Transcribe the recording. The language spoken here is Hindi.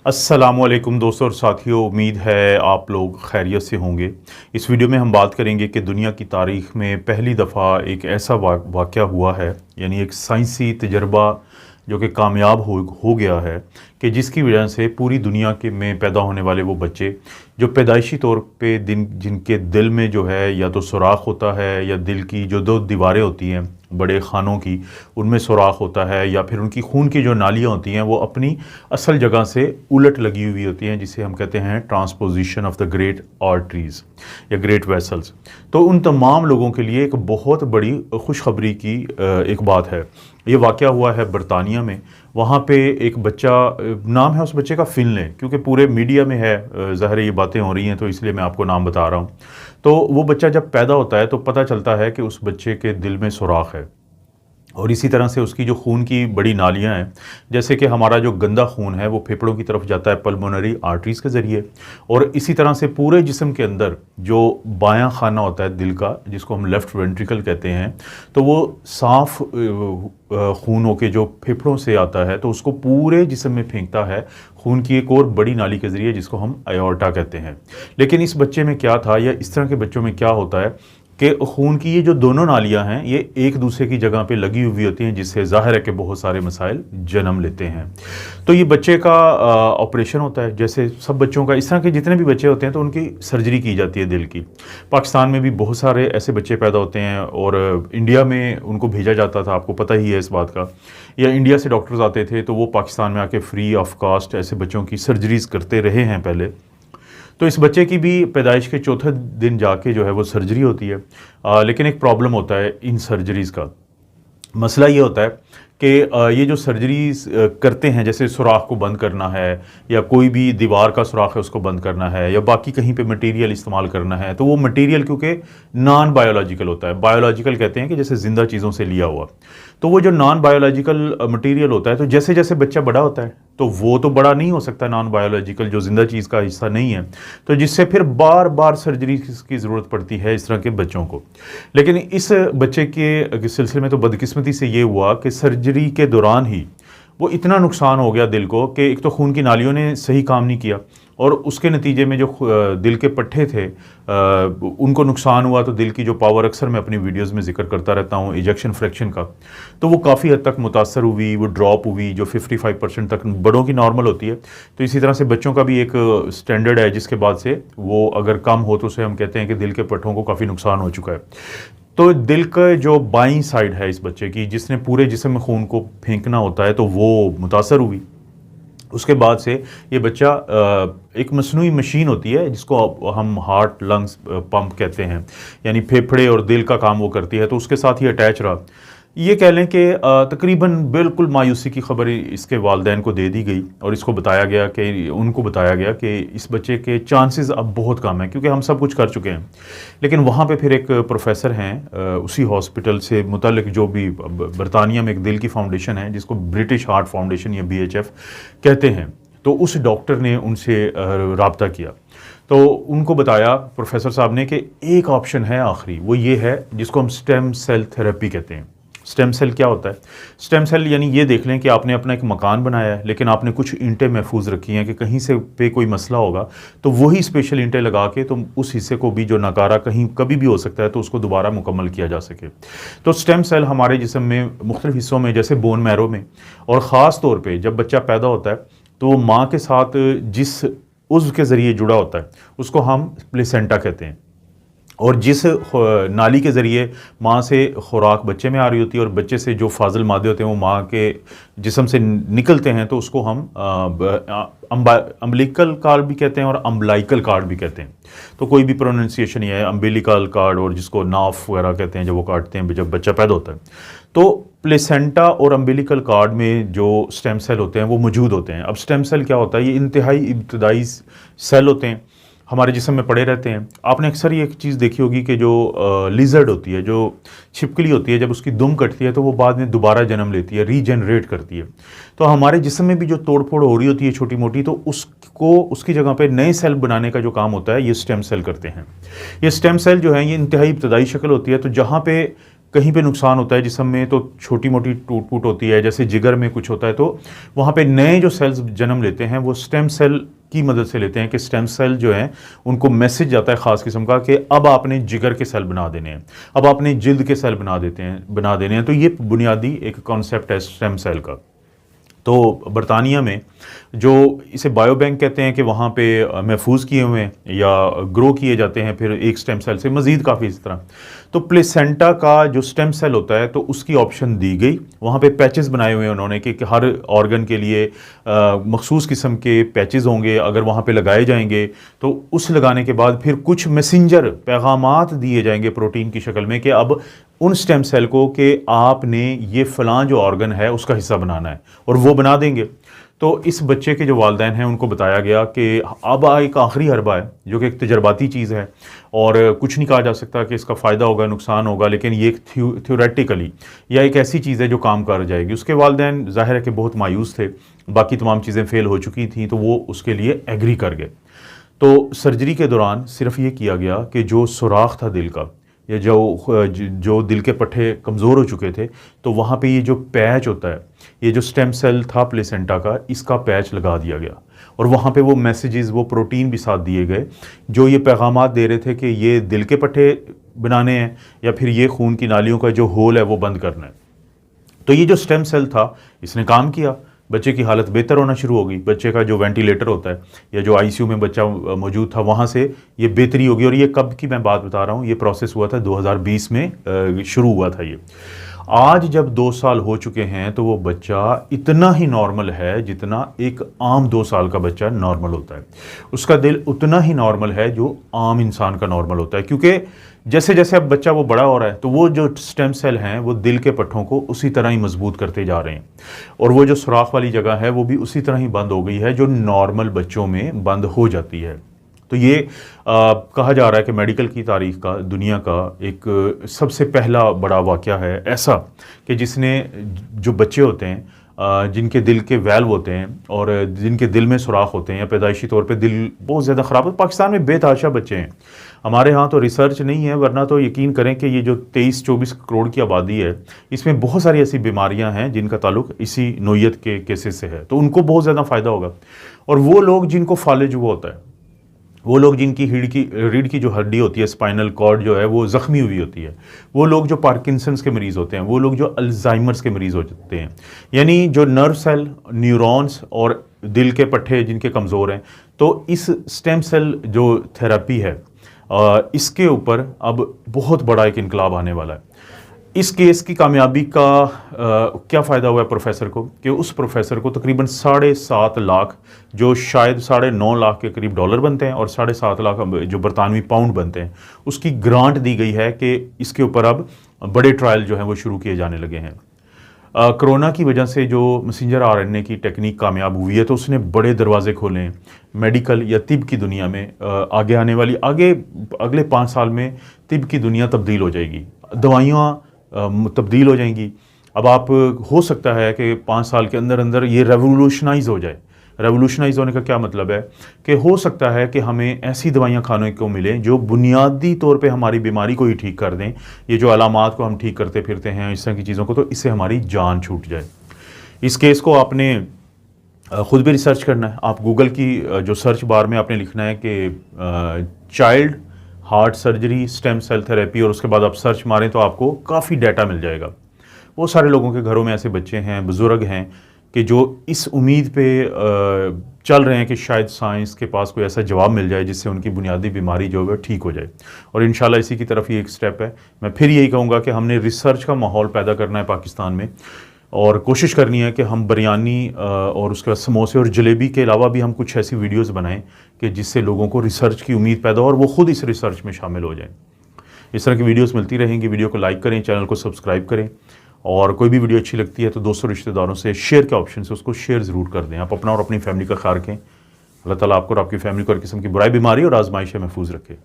अस्सलामुअलैकुम दोस्तों और साथियों, उम्मीद है आप लोग खैरियत से होंगे। इस वीडियो में हम बात करेंगे कि दुनिया की तारीख़ में पहली दफ़ा एक ऐसा वाक़या हुआ है, यानी एक साइंसी तजर्बा जो कि कामयाब हो गया है कि जिसकी वजह से पूरी दुनिया के में पैदा होने वाले वो बच्चे जो पैदाइशी तौर पे जिनके दिल में जो है या तो सुराख होता है या दिल की जो दो दीवारें होती हैं बड़े खानों की, उनमें सुराख होता है, या फिर उनकी खून की जो नालियाँ होती हैं वो अपनी असल जगह से उलट लगी हुई होती हैं, जिसे हम कहते हैं transposition of the great arteries या ग्रेट वेसल्स। तो उन तमाम लोगों के लिए एक बहुत बड़ी खुशखबरी की एक बात है। ये वाक़या हुआ है बरतानिया में। वहाँ पे एक बच्चा, नाम है उस बच्चे का फिनले, क्योंकि पूरे मीडिया में है, ज़ाहिर ये बातें हो रही हैं तो इसलिए मैं आपको नाम बता रहा हूँ। तो वो बच्चा जब पैदा होता है तो पता चलता है कि उस बच्चे के दिल में सुराख है, और इसी तरह से उसकी जो खून की बड़ी नालियाँ हैं, जैसे कि हमारा जो गंदा खून है वो फेफड़ों की तरफ जाता है पल्मोनरी आर्टरीज़ के ज़रिए, और इसी तरह से पूरे जिस्म के अंदर जो बायां खाना होता है दिल का, जिसको हम लेफ़्ट वेंट्रिकल कहते हैं, तो वो साफ़ खून होके जो फेफड़ों से आता है तो उसको पूरे जिस्म में फेंकता है खून की एक और बड़ी नाली के ज़रिए, जिसको हम आयोर्टा कहते हैं। लेकिन इस बच्चे में क्या था, या इस तरह के बच्चों में क्या होता है कि खून की ये जो दोनों नालियां हैं ये एक दूसरे की जगह पे लगी हुई होती हैं, जिससे ज़ाहिर है कि बहुत सारे मसाइल जन्म लेते हैं। तो ये बच्चे का ऑपरेशन होता है, जैसे सब बच्चों का, इस तरह के जितने भी बच्चे होते हैं तो उनकी सर्जरी की जाती है दिल की। पाकिस्तान में भी बहुत सारे ऐसे बच्चे पैदा होते हैं, और इंडिया में उनको भेजा जाता था, आपको पता ही है इस बात का, या इंडिया से डॉक्टर्स आते थे तो वो पाकिस्तान में आके फ्री ऑफ कास्ट ऐसे बच्चों की सर्जरीज़ करते रहे हैं पहले। तो इस बच्चे की भी पैदाइश के चौथे दिन जाके जो है वो सर्जरी होती है। लेकिन एक प्रॉब्लम होता है इन सर्जरीज़ का। मसला ये होता है कि ये जो सर्जरीज करते हैं, जैसे सुराख को बंद करना है, या कोई भी दीवार का सुराख है उसको बंद करना है, या बाकी कहीं पे मटेरियल इस्तेमाल करना है, तो वो मटेरियल क्योंकि नॉन बायोलॉजिकल होता है। बायोलॉजिकल कहते हैं कि जैसे ज़िंदा चीज़ों से लिया हुआ, तो वो जो नॉन बायोलॉजिकल मटेरियल होता है, तो जैसे जैसे बच्चा बड़ा होता है तो वो तो बड़ा नहीं हो सकता नॉन बायोलॉजिकल, जो ज़िंदा चीज़ का हिस्सा नहीं है, तो जिससे फिर बार बार सर्जरी की ज़रूरत पड़ती है इस तरह के बच्चों को। लेकिन इस बच्चे के सिलसिले में तो बदकिस्मती से ये हुआ कि सर्जरी के दौरान ही वो इतना नुकसान हो गया दिल को कि एक तो खून की नालियों ने सही काम नहीं किया, और उसके नतीजे में जो दिल के पट्टे थे उनको नुकसान हुआ। तो दिल की जो पावर, अक्सर मैं अपनी वीडियोस में जिक्र करता रहता हूँ इजेक्शन फ्रैक्शन का, तो वो काफ़ी हद तक मुतासर हुई, वो ड्रॉप हुई, जो 55% तक बड़ों की नॉर्मल होती है। तो इसी तरह से बच्चों का भी एक स्टैंडर्ड है जिसके बाद से वो अगर कम हो तो उसे हम कहते हैं कि दिल के पट्टों को काफ़ी नुकसान हो चुका है। तो दिल का जो बाईं साइड है इस बच्चे की, जिसने पूरे जिस्म में खून को फेंकना होता है, तो वो मुतासर हुई। उसके बाद से ये बच्चा एक मसनूई मशीन होती है जिसको हम हार्ट लंग्स पंप कहते हैं, यानी फेफड़े और दिल का काम वो करती है, तो उसके साथ ही अटैच रहा। ये कह लें कि तकरीबन बिल्कुल मायूसी की खबर इसके वालिदैन को दे दी गई, और इसको बताया गया कि उनको बताया गया कि इस बच्चे के चांसेस अब बहुत कम हैं, क्योंकि हम सब कुछ कर चुके हैं। लेकिन वहाँ पे फिर एक प्रोफेसर हैं उसी हॉस्पिटल से मुतल्लिक, जो भी बरतानिया में एक दिल की फाउंडेशन है जिसको ब्रिटिश हार्ट फाउंडेशन या BHF कहते हैं, तो उस डॉक्टर ने उनसे रब्ता किया। तो उनको बताया प्रोफेसर साहब ने कि एक ऑप्शन है आखिरी, वो ये है जिसको हम स्टेम सेल थेरेपी कहते हैं। स्टेम सेल क्या होता है? स्टेम सेल यानी ये देख लें कि आपने अपना एक मकान बनाया है, लेकिन आपने कुछ ईंटें महफूज रखी हैं कि कहीं से पे कोई मसला होगा तो वही स्पेशल ईंटें लगा के तो उस हिस्से को भी जो नकारा कहीं कभी भी हो सकता है तो उसको दोबारा मुकम्मल किया जा सके। तो स्टेम सेल हमारे जिस्म में मुख्तलिफ हिस्सों में, जैसे बोन मैरो में, और ख़ास तौर पर जब बच्चा पैदा होता है तो माँ के साथ जिस उज़्व के ज़रिए जुड़ा होता है उसको हम प्लेसेंटा कहते हैं, और जिस नाली के ज़रिए माँ से खुराक बच्चे में आ रही होती है और बच्चे से जो फाजिल मादे होते हैं वो माँ के जिस्म से निकलते हैं, तो उसको हम अम्बिलिकल कार्ड भी कहते हैं और अम्बलाइकल कार्ड भी कहते हैं। तो कोई भी प्रोनाउंसिएशन ये है, अम्बिलिकल कार्ड, और जिसको नाफ वगैरह कहते हैं जब वो काटते हैं जब बच्चा पैदा होता है। तो प्लेसेंटा और अम्बिलिकल कार्ड में जो स्टेम सेल होते हैं वो मौजूद होते हैं। अब स्टेम सेल क्या होता है? ये इंतहाई इब्तदाई सेल होते हैं, हमारे जिस्म में पड़े रहते हैं। आपने अक्सर ये एक चीज़ देखी होगी कि जो लिजर्ड होती है, जो छिपकली होती है, जब उसकी दुम कटती है तो वो बाद में दोबारा जन्म लेती है, रीजनरेट करती है। तो हमारे जिस्म में भी जो तोड़ फोड़ हो रही होती है छोटी मोटी, तो उसको उसकी जगह पे नए सेल बनाने का जो काम होता है ये स्टेम सेल करते हैं। ये स्टेम सेल जो है ये इंतहाई इब्तदाई शक्ल होती है। तो जहाँ पे कहीं पे नुकसान होता है जिस्म में तो छोटी मोटी टूट फूट होती है, जैसे जिगर में कुछ होता है, तो वहाँ पे नए जो सेल्स जन्म लेते हैं वो स्टेम सेल की मदद से लेते हैं कि स्टेम सेल जो हैं उनको मैसेज जाता है ख़ास किस्म का कि अब आपने जिगर के सेल बना देने हैं, अब आपने जिल्द के सेल बना देने हैं। तो ये बुनियादी एक कॉन्सेप्ट है स्टेम सेल का। तो बरतानिया में जो इसे बायोबैंक कहते हैं कि वहाँ पे महफूज किए हुए हैं या ग्रो किए जाते हैं फिर एक स्टेम सेल से मज़ीद काफ़ी इस तरह। तो प्लेसेंटा का जो स्टेम सेल होता है तो उसकी ऑप्शन दी गई, वहाँ पे पैचेस बनाए हुए हैं उन्होंने कि हर ऑर्गन के लिए मखसूस किस्म के पैचेस होंगे, अगर वहाँ पे लगाए जाएंगे तो उस लगाने के बाद फिर कुछ मैसेंजर पैगामात दिए जाएंगे प्रोटीन की शक्ल में कि अब उन स्टेम सेल को कि आपने ये फ़लाँ जो ऑर्गन है उसका हिस्सा बनाना है, और वो बना देंगे। तो इस बच्चे के जो वालिदैन हैं उनको बताया गया कि अब एक आखिरी हरबा है जो कि एक तजर्बाती चीज़ है और कुछ नहीं कहा जा सकता कि इसका फ़ायदा होगा नुकसान होगा, लेकिन ये एक थ्योरेटिकली या एक ऐसी चीज़ है जो काम कर जाएगी। उसके वालिदैन ज़ाहिर है कि बहुत मायूस थे, बाकी तमाम चीज़ें फ़ेल हो चुकी थी, तो वो उसके लिए एग्री कर गए। तो सर्जरी के दौरान सिर्फ ये किया गया कि जो सुराख था दिल का या जो दिल के पट्टे कमज़ोर हो चुके थे, तो वहाँ पे ये जो पैच होता है, ये जो स्टेम सेल था प्लेसेंटा का, इसका पैच लगा दिया गया और वहाँ पे वो मैसेजेस, वो प्रोटीन भी साथ दिए गए जो ये पैगामात दे रहे थे कि ये दिल के पट्टे बनाने हैं या फिर ये खून की नालियों का जो होल है वो बंद करना है। तो ये जो स्टेम सेल था इसने काम किया, बच्चे की हालत बेहतर होना शुरू हो गई। बच्चे का जो वेंटिलेटर होता है या जो आईसीयू में बच्चा मौजूद था वहाँ से ये बेहतरी होगी। और ये कब की मैं बात बता रहा हूँ, ये प्रोसेस हुआ था 2020 में शुरू हुआ था ये। आज जब 2 साल हो चुके हैं तो वो बच्चा इतना ही नॉर्मल है जितना एक आम 2 साल का बच्चा नॉर्मल होता है। उसका दिल उतना ही नॉर्मल है जो आम इंसान का नॉर्मल होता है, क्योंकि जैसे जैसे अब बच्चा वो बड़ा हो रहा है तो वो जो स्टेम सेल हैं वो दिल के पट्टों को उसी तरह ही मजबूत करते जा रहे हैं और वो जो सुराख वाली जगह है वो भी उसी तरह ही बंद हो गई है जो नॉर्मल बच्चों में बंद हो जाती है। तो ये कहा जा रहा है कि मेडिकल की तारीख का, दुनिया का एक सबसे पहला बड़ा वाक़या है ऐसा कि जिसने जो बच्चे होते हैं जिनके दिल के वैल्व होते हैं और जिनके दिल में सुराख होते हैं या पैदाइशी तौर पे दिल बहुत ज़्यादा ख़राब है। पाकिस्तान में बेतहाशा बच्चे हैं, हमारे यहाँ तो रिसर्च नहीं है, वरना तो यकीन करें कि ये जो 23-24 करोड़ की आबादी है इसमें बहुत सारी ऐसी बीमारियाँ हैं जिनका ताल्लुक इसी नोयत के केसेस से है, तो उनको बहुत ज़्यादा फ़ायदा होगा। और वो लोग जिनको फालिज हुआ होता है, वो लोग जिनकी रीढ़ की जो हड्डी होती है, स्पाइनल कॉर्ड जो है वो ज़ख्मी हुई होती है, वो लोग जो पार्किंसंस के मरीज़ होते हैं, वो लोग जो अल्जाइमर्स के मरीज़ होते हैं, यानी जो नर्व सेल, न्यूरॉन्स और दिल के पट्टे जिनके कमज़ोर हैं, तो इस स्टेम सेल जो थेरेपी है इसके ऊपर अब बहुत बड़ा एक इनकलाब आने वाला है। इस केस की कामयाबी का क्या फ़ायदा हुआ है प्रोफेसर को कि उस प्रोफेसर को तकरीबन 7.5 लाख, जो शायद 9.5 लाख के करीब डॉलर बनते हैं और 7.5 लाख जो बरतानवी पाउंड बनते हैं, उसकी ग्रांट दी गई है कि इसके ऊपर अब बड़े ट्रायल जो हैं वो शुरू किए जाने लगे हैं। कोरोना की वजह से जो मैसेंजर आरएनए की टेक्निक कामयाब हुई है तो उसने बड़े दरवाजे खोले हैं मेडिकल या तिब की दुनिया में। आगे आने वाली अगले 5 साल में तिब की दुनिया तब्दील हो जाएगी, दवाइयाँ तब्दील हो जाएंगी। अब आप हो सकता है कि 5 साल के अंदर अंदर ये रेवोल्यूशनाइज हो जाए। रेवोल्यूशनाइज होने का क्या मतलब है कि हो सकता है कि हमें ऐसी दवाइयाँ खाने को मिलें जो बुनियादी तौर पे हमारी बीमारी को ही ठीक कर दें। ये जो अलामात को हम ठीक करते फिरते हैं इस तरह की चीज़ों को, तो इससे हमारी जान छूट जाए। इस केस को आपने ख़ुद भी रिसर्च करना है। आप गूगल की जो सर्च बार में आपने लिखना है कि child heart surgery stem cell therapy और उसके बाद आप सर्च मारें तो आपको काफ़ी डाटा मिल जाएगा। बहुत सारे लोगों के घरों में ऐसे बच्चे हैं, बुज़ुर्ग हैं कि जो इस उम्मीद पे चल रहे हैं कि शायद साइंस के पास कोई ऐसा जवाब मिल जाए जिससे उनकी बुनियादी बीमारी जो है ठीक हो जाए, और इंशाल्लाह इसी की तरफ ही एक स्टेप है। मैं फिर यही कहूँगा कि हमने रिसर्च का माहौल पैदा करना है पाकिस्तान में और कोशिश करनी है कि हम बिरयानी और उसके बाद समोसे और जलेबी के अलावा भी हम कुछ ऐसी वीडियोस बनाएं कि जिससे लोगों को रिसर्च की उम्मीद पैदा हो और वो ख़ुद इस रिसर्च में शामिल हो जाएं। इस तरह की वीडियोस मिलती रहेंगी। वीडियो को लाइक करें, चैनल को सब्सक्राइब करें और कोई भी वीडियो अच्छी लगती है तो दोस्तों रिश्तेदारों से शेयर के ऑप्शन से उसको शेयर ज़रूर कर दें। आप अपना और अपनी फैमिली का ख्याल रखें। अल्लाह ताला आपको और आपकी फैमिली को हर किस्म की बुराई, बीमारी और आजमाइश से महफूज रखे।